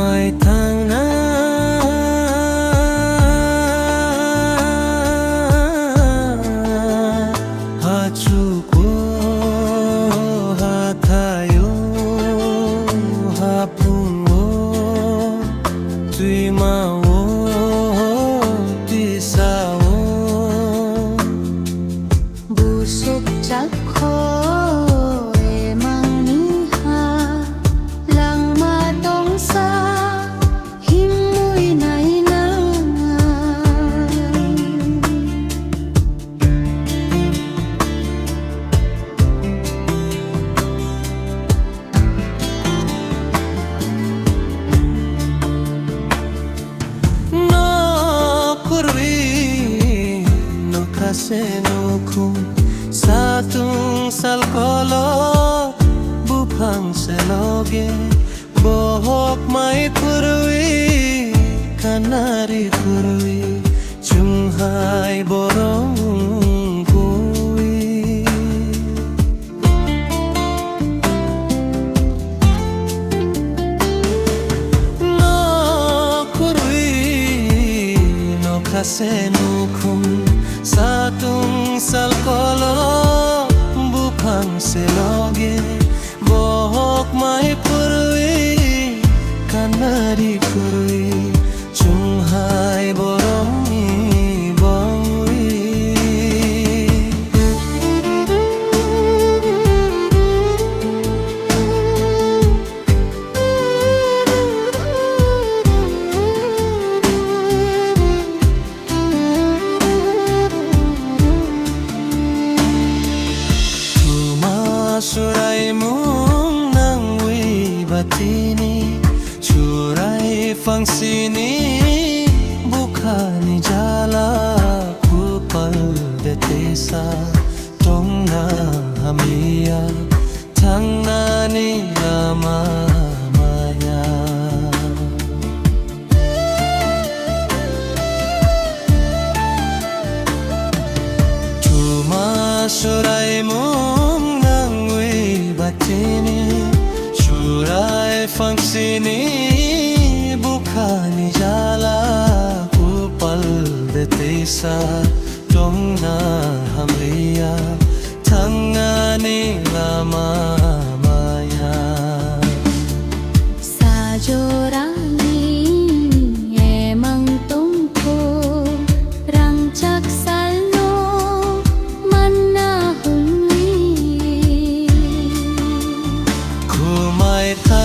mai thang na ha chu ko ha thayo ha pungo tui ma wo ti sa wo busuk chắc khó mang ni ha lang ma tong sa him mui nai na no kurwi no kase no khum satung sal kolo buphang se loge bohok mai kurwi kanari kurwi chunghai borong kui no kurwi no khase no khum satung sal kolo buphang se loge bohok mai kurwi kanari kurwi chunghai borong bongwi surai mung nang wi batini surai phang sini bukhani jala kupal de tesa tong na hamia thang na ni ama maya tuma surai mung batini surai phang sini bukhani jala kupal de tesa tong na hamlia thangani lama maya sa jorang ni emang tungko rang chak salno manna hunni kumai tha